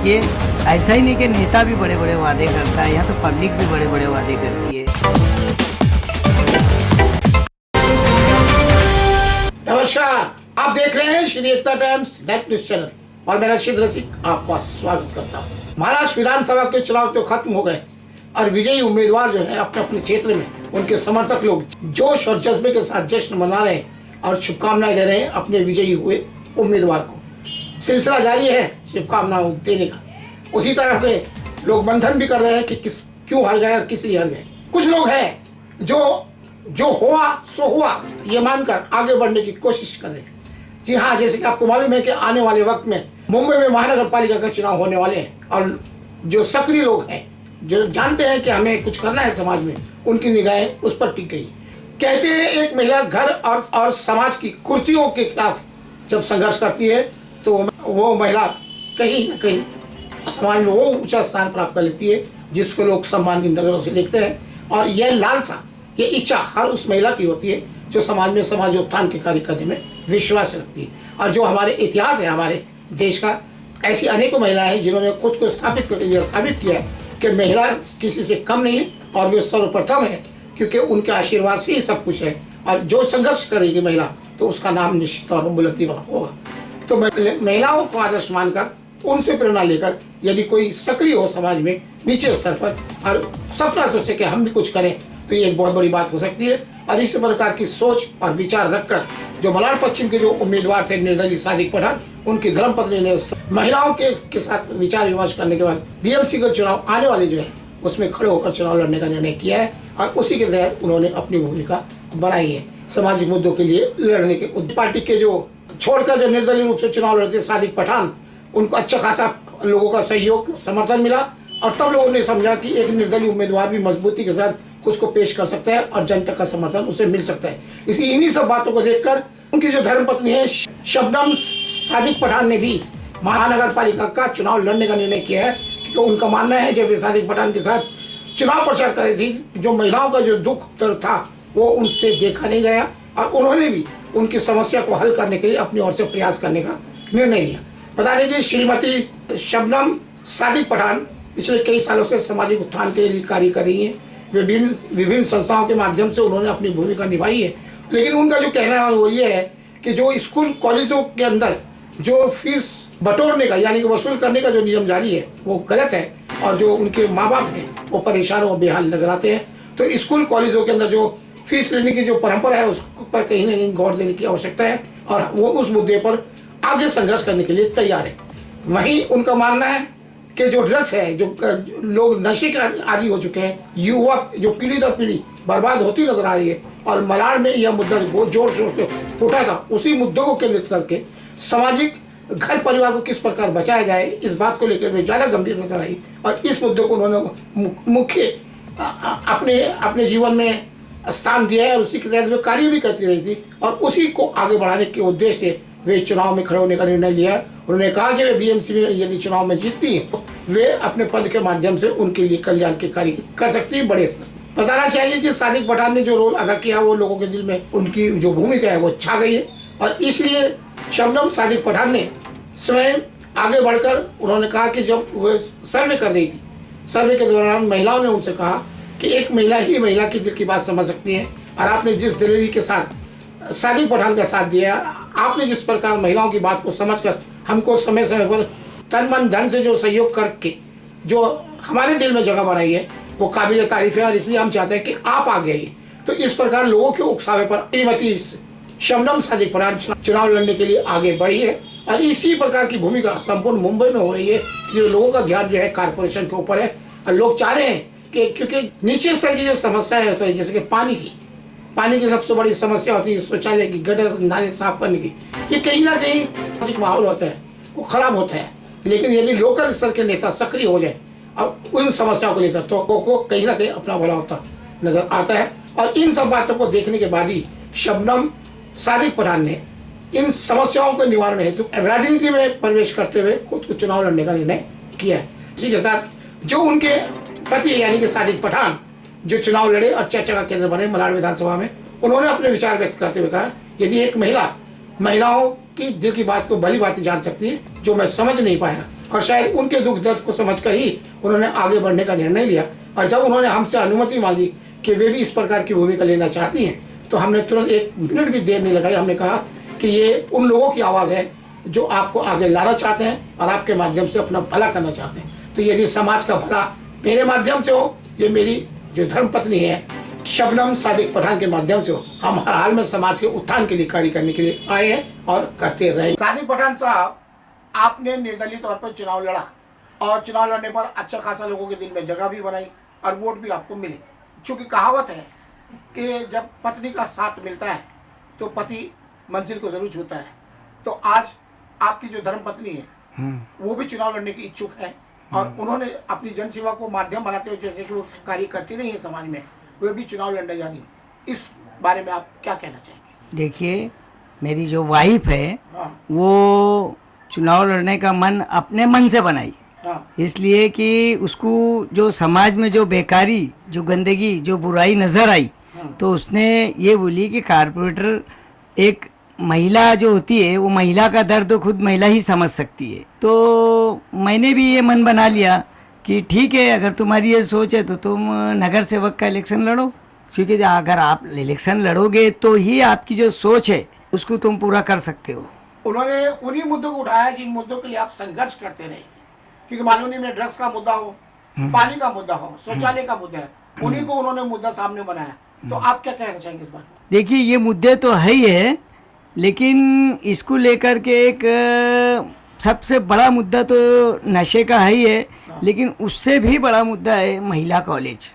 देखिए ऐसा ही नहीं कि नेता भी बड़े बड़े वादे करता है, यहाँ तो पब्लिक भी बड़े बड़े वादे करती है। नमस्कार, आप देख रहे हैं श्री एकता टाइम्स नेट न्यूज चैनल और मैं रशीद रसिक आपका स्वागत करता हूँ। महाराष्ट्र विधानसभा के चुनाव तो खत्म हो गए और विजयी उम्मीदवार जो है अपने अपने क्षेत्र में उनके समर्थक लोग जोश और जज्बे के साथ जश्न मना रहे हैं और शुभकामनाएं दे रहे हैं अपने विजयी हुए उम्मीदवार को। सिलसिला जारी है शुभकामनाएं देने का। उसी तरह से लोग मंथन भी कर रहे हैं कि क्यों हार गए और किस लिए हार गए। कुछ लोग हैं जो हुआ सो हुआ ये मानकर आगे बढ़ने की कोशिश कर रहे हैं। जी हाँ, जैसे कि आपको मालूम है कि आने वाले वक्त में मुंबई में महानगर पालिका का चुनाव होने वाले हैं और जो सक्रिय लोग हैं जो जानते हैं कि हमें कुछ करना है समाज में, उनकी निगाहें उस पर टिक गई। कहते हैं एक महिला घर और समाज की कुर्तियों के खिलाफ जब संघर्ष करती है तो वो महिला कहीं न कहीं समाज में वो ऊंचा स्थान प्राप्त कर लेती है जिसको लोग सम्मान की नजरों से देखते हैं। और यह लालसा, ये इच्छा हर उस महिला की होती है जो समाज में समाज उत्थान के कार्य करने में विश्वास रखती है। और जो हमारे इतिहास है हमारे देश का, ऐसी अनेकों महिलाएं हैं जिन्होंने खुद को स्थापित करके यह साबित किया है कि महिला किसी से कम नहीं है और वे सर्वप्रथम है, क्योंकि उनके आशीर्वाद से ही सब कुछ है। और जो संघर्ष करेगी महिला तो उसका नाम निश्चित तौर पर बुलंदी होगा। तो महिलाओं को आदर्श मानकर उनसे प्रेरणा लेकर यदि कोई सक्रिय हो समाज में नीचे स्तर पर और सपना सोचे कि हम भी कुछ करें तो ये एक बहुत बड़ी बात हो सकती है। और इस प्रकार की सोच और विचार रखकर जो मलाड पश्चिम के जो उम्मीदवार थे निर्दलीय सादिक पठान, उनकी धर्मपत्नी ने महिलाओं के साथ विचार विमर्श करने के बाद बीएमसी का चुनाव आने वाले जो है उसमें खड़े होकर चुनाव लड़ने का निर्णय किया है और उसी के तहत उन्होंने अपनी भूमिका बनाई है सामाजिक मुद्दों के लिए लड़ने के। पार्टी के जो छोड़कर जो निर्दलीय रूप से चुनाव लड़ते सादिक पठान, उनको अच्छा खासा लोगों का सहयोग समर्थन मिला और तब लोगों ने समझा कि एक निर्दलीय उम्मीदवार भी मजबूती के साथ खुद को पेश कर सकता है और जनता का समर्थन उसे मिल सकता है। इसलिए इन्हीं सब बातों को देखकर उनकी जो धर्मपत्नी है शबनम सादिक पठान ने भी महानगर पालिका का चुनाव लड़ने का निर्णय किया है, क्योंकि उनका मानना है जब वे सादिक पठान के साथ चुनाव प्रचार कर रही थी जो महिलाओं का जो दुख दर्द था वो उनसे देखा नहीं गया और उन्होंने भी उनकी समस्या को हल करने के लिए अपनी ओर से प्रयास करने का निर्णय लिया। बता दें शश्रीमती शबनम सादिक पठान पिछले कई सालों से सामाजिक उत्थान के लिए कार्य कर रही हैं। विभिन्न संस्थाओं के माध्यम से उन्होंने अपनी भूमिका निभाई है। लेकिन उनका जो कहना है वो ये है कि जो स्कूल कॉलेजों के अंदर जो फीस बटोरने का यानी कि वसूल करने का जो नियम जारी है वो गलत है और जो उनके माँ बाप हैं वो परेशान और बेहाल नजर आते हैं। तो स्कूल कॉलेजों के अंदर जो फीस लेने की जो परंपरा है उस पर कहीं ना कहीं गौर देने की आवश्यकता है और वो उस मुद्दे पर आगे संघर्ष करने के लिए तैयार है। वहीं उनका मानना है कि जो ड्रग्स है, जो लोग नशे के आदी हो चुके हैं, युवक जो पीढ़ी दर पीढ़ी बर्बाद होती नजर आ रही है और मलाड में यह मुद्दा बहुत जोर शोर से उठा था, उसी मुद्दों को केंद्रित करके सामाजिक घर परिवार को किस प्रकार बचाया जाए इस बात को लेकर वे ज़्यादा गंभीर नजर आई और इस मुद्दे को उन्होंने मुख्य अपने जीवन में स्थान दिया है और उसी के तहत वे कार्य भी करती रही थी और उसी को आगे बढ़ाने के उद्देश्य से वे चुनाव में खड़े होने का निर्णय लिया। उन्होंने कहा कि वे बीएमसी में यदि चुनाव में जीतती हैं तो वे अपने पद के माध्यम से उनके लिए कल्याण के कार्य कर सकती है बड़े स्तर। बताना चाहिए कि सादिक पठान ने जो रोल अदा किया वो लोगों के दिल में उनकी जो भूमिका है वो छा गई है और इसलिए शबनम सादिक पठान ने स्वयं आगे बढ़कर उन्होंने कहा कि जब वे सर्वे कर रही थी, सर्वे के दौरान महिलाओं ने उनसे कहा कि एक महिला ही महिला की दिल की बात समझ सकती है और आपने जिस दिलेरी के साथ सादिक पठान का साथ दिया, आपने जिस प्रकार महिलाओं की बात को समझकर हमको समय समय पर तन मन धन से जो सहयोग करके जो हमारे दिल में जगह बनाई है वो काबिल तारीफ है और इसलिए हम चाहते हैं कि आप आगे आइए। तो इस प्रकार लोगों के उकसावे पर श्रीमती शबनम सादिक पठान चुनाव लड़ने के लिए आगे बढ़ी है और इसी प्रकार की भूमिका संपूर्ण मुंबई में हो रही है। जो लोगों का ध्यान जो है कारपोरेशन के ऊपर है और लोग चाह रहे हैं कि क्योंकि नीचे स्तर की जो समस्याएं होती है जैसे कि पानी की सबसे बड़ी समस्या होती है शौचालय की, गटर नाले साफ करने की, ये कहीं ना कहीं सामाजिक माहौल होता है वो खराब होता है। लेकिन यदि लोकल स्तर के नेता सक्रिय हो जाए और उन समस्याओं को लेकर तो को कहीं ना कहीं अपना भला होता नजर आता है। और इन सब बातों को देखने के बाद ही शबनम सादिक पठान ने इन समस्याओं के निवारण हेतु राजनीति में प्रवेश करते हुए खुद को चुनाव लड़ने का निर्णय किया है। इसी के साथ जो उनके पति यानी कि सादिक पठान जो चुनाव लड़े और चर्चा का केंद्र बने मलाड विधानसभा में, उन्होंने अपने विचार व्यक्त करते हुए कहा यदि एक महिला महिलाओं की दिल की बात को भली बात जान सकती है, जो मैं समझ नहीं पाया, और शायद उनके दुख दर्द को समझकर ही उन्होंने आगे बढ़ने का निर्णय लिया। और जब उन्होंने हमसे अनुमति मांगी कि वे भी इस प्रकार की भूमिका लेना चाहती हैं, तो हमने तुरंत 1 मिनट भी देर नहीं लगाई। हमने कहा कि ये उन लोगों की आवाज़ है जो आपको आगे लाना चाहते हैं और आपके माध्यम से अपना भला करना चाहते हैं। तो यदि समाज का भला मेरे माध्यम से हो, ये मेरी जो धर्मपत्नी है शबनम सादिक पठान के माध्यम से हो, हम हर हाल में समाज के उत्थान के लिए कार्य करने के लिए आए हैं और करते रहे। सादिक पठान साहब, आपने निर्दलीय तौर पर चुनाव लड़ा और चुनाव लड़ने पर अच्छा खासा लोगों के दिल में जगह भी बनाई और वोट भी आपको मिले। चूँकि कहावत है कि जब पत्नी का साथ मिलता है तो पति मंजिल को जरूर छूता है। तो आज आपकी जो धर्म पत्नी है वो भी चुनाव लड़ने की इच्छुक है और उन्होंने अपनी जन सेवा को माध्यम बनाते हुए, जैसे कि वो कार्य करती रही है समाज में, वे भी चुनाव लड़ने जा रही है। इस बारे में आप क्या कहना चाहेंगे? देखिए, मेरी जो वाइफ है हाँ, वो चुनाव लड़ने का मन अपने मन से बनाई, हाँ, इसलिए कि उसको जो समाज में जो बेकारी, जो गंदगी, जो बुराई नज़र आई, तो उसने ये बोली कि कारपोरेटर एक महिला जो होती है वो महिला का दर्द तो खुद महिला ही समझ सकती है। तो मैंने भी ये मन बना लिया कि ठीक है, अगर तुम्हारी ये सोच है तो तुम नगर सेवक का इलेक्शन लड़ो, क्योंकि अगर आप इलेक्शन लड़ोगे तो ही आपकी जो सोच है उसको तुम पूरा कर सकते हो। उन्होंने उन्हीं मुद्दों को उठाया जिन मुद्दों के लिए आप संघर्ष करते रहे, क्योंकि मालूम नहीं में ड्रग्स का मुद्दा हो, पानी का मुद्दा हो, शौचालय का मुद्दा है, उन्हीं को उन्होंने मुद्दा सामने बनाया। तो आप क्या कहना चाहेंगे इस बारे में? देखिए, ये मुद्दे तो है ही है, लेकिन इसको लेकर के एक सबसे बड़ा मुद्दा तो नशे का है ही है, लेकिन उससे भी बड़ा मुद्दा है महिला कॉलेज।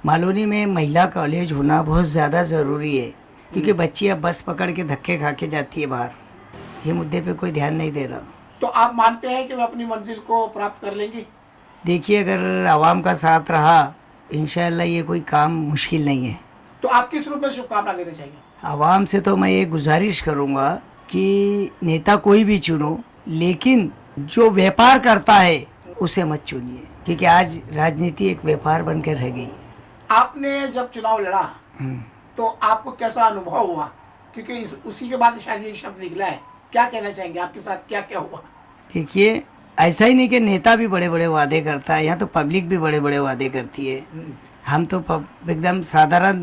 मालूनी में महिला कॉलेज होना बहुत ज़्यादा ज़रूरी है, क्योंकि बच्ची अब बस पकड़ के धक्के खा के जाती है बाहर। ये मुद्दे पे कोई ध्यान नहीं दे रहा। तो आप मानते हैं कि वे अपनी मंजिल को प्राप्त कर लेंगी? देखिए, अगर आवाम का साथ रहा, इंशाअल्लाह ये कोई काम मुश्किल नहीं है। तो आप किस रूप में शुभकामना देना चाहिए? आवाम से तो मैं ये गुजारिश करूँगा कि नेता कोई भी चुनो, लेकिन जो व्यापार करता है उसे मत चुनिए, क्योंकि आज राजनीति एक व्यापार बनकर रह गई। आपने जब चुनाव लड़ा तो आपको कैसा अनुभव हुआ? क्योंकि उसी के बाद शायद ये शब्द निकला है, क्या कहना चाहेंगे? आपके साथ क्या क्या हुआ? देखिए, ऐसा ही नहीं कि नेता भी बड़े बड़े वादे करता है, यहाँ तो पब्लिक भी बड़े बड़े वादे करती है। हम तो एकदम साधारण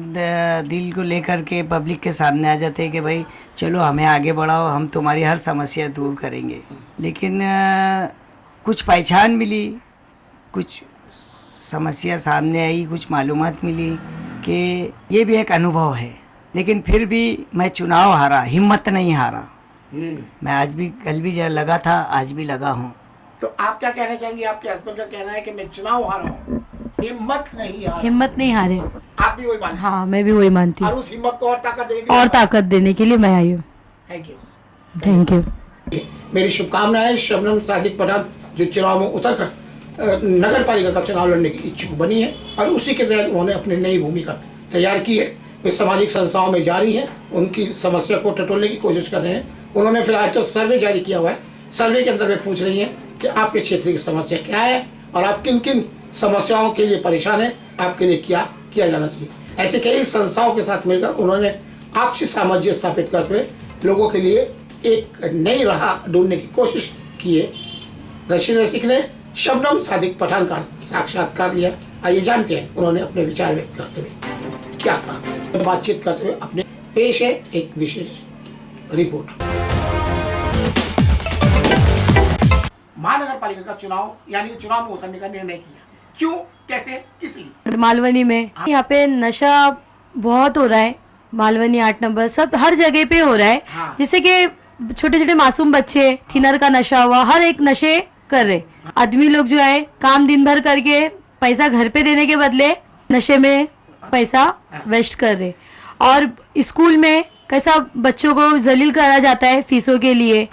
दिल को लेकर के पब्लिक के सामने आ जाते हैं कि भाई चलो हमें आगे बढ़ाओ, हम तुम्हारी हर समस्या दूर करेंगे। लेकिन कुछ पहचान मिली, कुछ समस्या सामने आई, कुछ मालूमात मिली कि ये भी एक अनुभव है। लेकिन फिर भी मैं चुनाव हारा, हिम्मत नहीं हारा। मैं आज भी, कल भी लगा था, आज भी लगा हूँ। तो आप क्या कहना चाहेंगे? आपके हस्बैंड का कहना है कि मैं चुनाव हारा हूँ, हिम्मत नहीं हारा। हिम्मत नहीं हारे। आप भी वही मानते हैं? हाँ, मैं भी वही मानती और हूँ। उस हिम्मत को और ताकत देने के और लिए ताकत देने के लिए मैं आई हूँ। Thank you. Thank you. मेरी शुभकामनाएं शबनम सादिक पठान, जो चुनाव में उतर कर नगर पालिका का चुनाव लड़ने की इच्छुक बनी है और उसी के तहत उन्होंने अपनी नई भूमिका तैयार की है। वे सामाजिक संस्थाओं में जारी हैं, उनकी समस्या को टटोलने की कोशिश कर रहे हैं। उन्होंने फिलहाल तो सर्वे जारी किया हुआ है। सर्वे के अंदर वे पूछ रही हैं कि आपके क्षेत्र की समस्या क्या है और आप किन किन समस्याओं के लिए परेशान हैं, आपके लिए क्या किया जाना चाहिए। ऐसे कई संस्थाओं के साथ मिलकर उन्होंने आपसी सामंजस्य स्थापित करके लोगों के लिए एक नई राह ढूंढने की कोशिश की है। रशीद रसिक ने शबनम सादिक पठान का साक्षात्कार लिया। आइए जानते हैं उन्होंने अपने विचार व्यक्त करते हुए क्या कहा। बातचीत करते हुए अपने पेश है एक विशेष रिपोर्ट। महानगर पालिका का चुनाव यानी चुनाव में उतरने का निर्णय किया, क्यों, कैसे, किस लिए? मालवनी में यहाँ पे नशा बहुत हो रहा है। मालवनी 8 नंबर सब हर जगह पे हो रहा है। हाँ। जैसे कि छोटे छोटे मासूम बच्चे, थिनर का नशा हुआ, हर एक नशे कर रहे। आदमी लोग जो है काम दिन भर करके पैसा घर पे देने के बदले नशे में पैसा वेस्ट कर रहे। और स्कूल में कैसा बच्चों को जलील करा जाता है फीसों के लिए,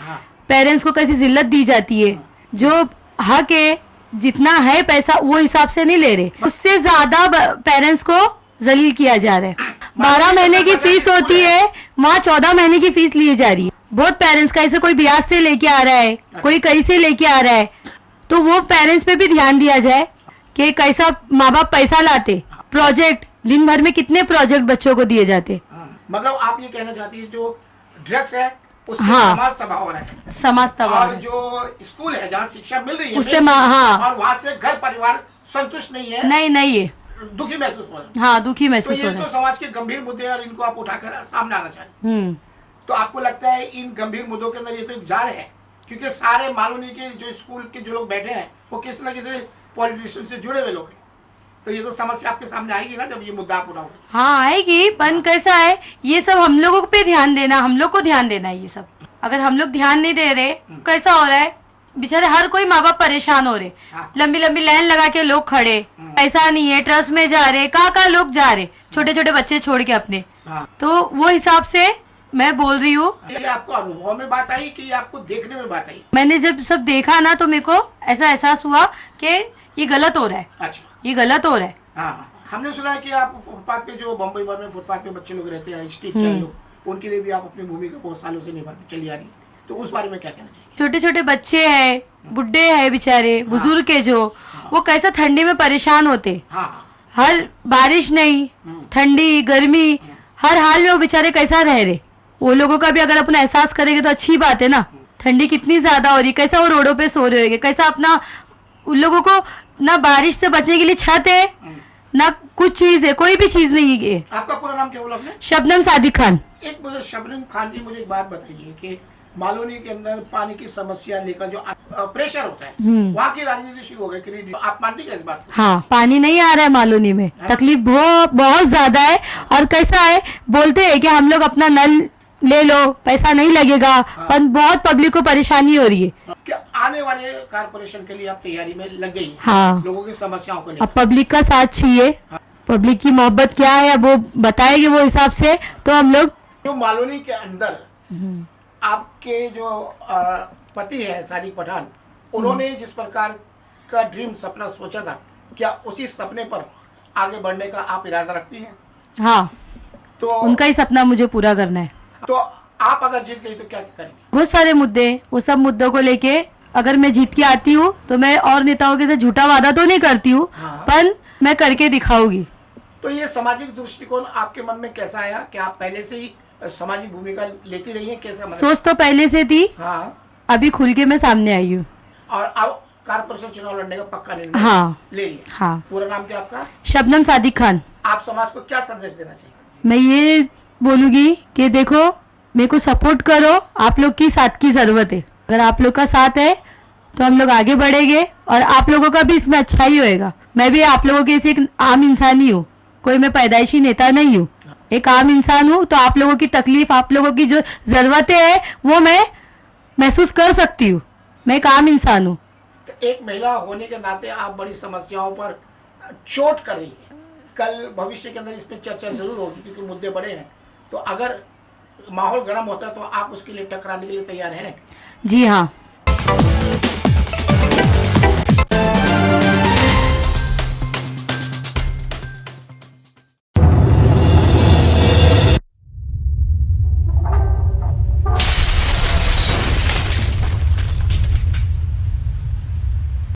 पेरेंट्स को कैसी जिल्लत दी जाती है। जो हक है, जितना है पैसा वो हिसाब से नहीं ले रहे, उससे ज्यादा पेरेंट्स को जलील किया जा रहा है। 12 महीने की फीस होती है, वहाँ 14 महीने की फीस ली जा रही है। बहुत पेरेंट्स का ऐसे कोई ब्याज से लेके आ रहा है, कोई कहीं से लेके आ रहा है। तो वो पेरेंट्स पे भी ध्यान दिया जाए कि कैसा माँ बाप पैसा लाते। प्रोजेक्ट दिन भर में कितने प्रोजेक्ट बच्चों को दिए जाते। मतलब आप ये कहना चाहती है जो ड्रग्स है उससे हाँ। समाज तबाह हो रहा है। समाज तबाह और है। जो स्कूल है जहाँ शिक्षा मिल रही है उससे हाँ और वहाँ से घर परिवार संतुष्ट नहीं है, नहीं है, दुखी महसूस हो रहा है। हाँ दुखी तो महसूस हो ये रहा तो है। समाज के गंभीर मुद्दे और इनको आप उठाकर सामने आना चाहिए। तो आपको लगता है इन गंभीर मुद्दों के अंदर ये तो जा रहे हैं, क्योंकि सारे मालूनी के जो स्कूल के जो लोग बैठे हैं वो किसी न किसी पॉलिटिशियन से जुड़े हुए लोग हैं, तो ये तो समस्या आपके सामने आएगी ना जब ये मुद्दा आप उठाओगे। हाँ आएगी, पर कैसा है ये सब हम लोगों पे ध्यान देना, हम लोग को ध्यान देना है ये सब। अगर हम लोग ध्यान नहीं दे रहे, कैसा हो रहा है, बेचारे हर कोई माँ बाप परेशान हो रहे, हाँ। लंबी लंबी लाइन लगा के लोग खड़े, पैसा नहीं है, ट्रस्ट में जा रहे, कहाँ लोग जा रहे, छोटे छोटे बच्चे छोड़ के अपने। हाँ। तो वो हिसाब से मैं बोल रही हूँ। ये आपको अनुभव में बात आई कि ये आपको देखने में बात आई? मैंने जब सब देखा ना तो मेरे को ऐसा एहसास हुआ कि ये गलत हो रहा है, अच्छा। ये गलत हो रहा है। हाँ, हमने सुना है कि आप फुटपाथ पे जो बम्बई भर में फुटपाथ पे बच्चे लोग रहते हैं, स्ट्रीट चाइल्ड लोग, उनके लिए भी आप अपनी भूमिका बहुत सालों से निभाते चली आ रही है, तो उस बारे में क्या कहना चाहिए? छोटे छोटे बच्चे हैं, बुढ़े हैं बेचारे, बुजुर्ग के जो वो कैसा ठंडी में परेशान होते, हाँ। हर बारिश नहीं, ठंडी गर्मी, हर हाल में वो बेचारे कैसा रह रहे। वो लोगों का भी अगर अपन एहसास करेंगे तो अच्छी बात है ना। ठंडी कितनी ज्यादा हो रही, कैसा वो रोडों पे सो रहे होंगे, कैसा अपना उन लोगों को ना बारिश से बचने के लिए छत है ना कुछ चीज है, कोई भी चीज नहीं है। आपका पूरा नाम क्या बोला आपने? शबनम सादिक खान। एक मुझे शबनम खान जी, मुझे एक बात बताइए कि मालूनी के अंदर पानी की समस्या लेकर जो प्रेशर होता है, वहाँ की राजनीति शुरू हो गई कि आप मानती है इस बात को? हाँ, पानी नहीं आ रहा है मालूनी में, तकलीफ बहुत ज्यादा है। और कैसा है, बोलते हैं कि हम लोग अपना नल ले लो, पैसा नहीं लगेगा, पर बहुत पब्लिक को परेशानी हो रही है। क्या आने वाले कारपोरेशन के लिए आप तैयारी में लग गई हैं? हाँ। लोगों की समस्याओं को अब लेकर पब्लिक का साथ चाहिए, पब्लिक की मोहब्बत क्या है अब वो बताएगी, वो हिसाब से तो हम लोग। जो मालूनी के अंदर आपके जो पति है सादिक पठान, उन्होंने जिस प्रकार का ड्रीम सपना सोचा था, क्या उसी सपने पर आगे बढ़ने का आप इरादा रखती हैं? हाँ, तो उनका ही सपना मुझे पूरा करना है। तो आप अगर जीत गई तो क्या करेंगे? बहुत सारे मुद्दे, वो सब मुद्दों को लेके अगर मैं जीत के आती हूँ तो मैं और नेताओं के साथ झूठा वादा तो नहीं करती हूँ, हाँ। पर मैं करके दिखाऊंगी। तो ये सामाजिक दृष्टिकोण आपके मन में कैसा आया? क्या आप पहले से ही सामाजिक भूमिका लेती रही हैं? कैसे मतलब? सोच तो पहले से थी, हाँ। अभी खुल के मैं सामने आई हूँ। और अब कारपोरेशन चुनाव लड़ने का पक्का निर्णय हाँ। ले लिया? हाँ। पूरा नाम क्या आपका? शबनम सादिक खान। आप समाज को क्या संदेश देना चाहिए? मैं ये बोलूंगी कि देखो, मेरे को सपोर्ट करो, आप लोग की साथ की जरूरत है। अगर आप लोग का साथ है तो हम लोग आगे बढ़ेंगे और आप लोगों का भी इसमें अच्छा ही होएगा। मैं भी आप लोगों के एक आम इंसान ही हूँ, कोई मैं पैदाइशी नेता नहीं हूँ, एक आम इंसान हूँ। तो आप लोगों की तकलीफ, आप लोगों की जो जरूरतें हैं वो मैं महसूस कर सकती हूँ। मैं एक आम इंसान हूँ। तो एक महिला होने के नाते आप बड़ी समस्याओं पर चोट कर रही है। कल भविष्य के अंदर इस पर चर्चा जरूर होगी क्योंकि मुद्दे बड़े हैं। तो अगर माहौल गर्म होता है तो आप उसके लिए टकराने के लिए तैयार हैं? जी हाँ।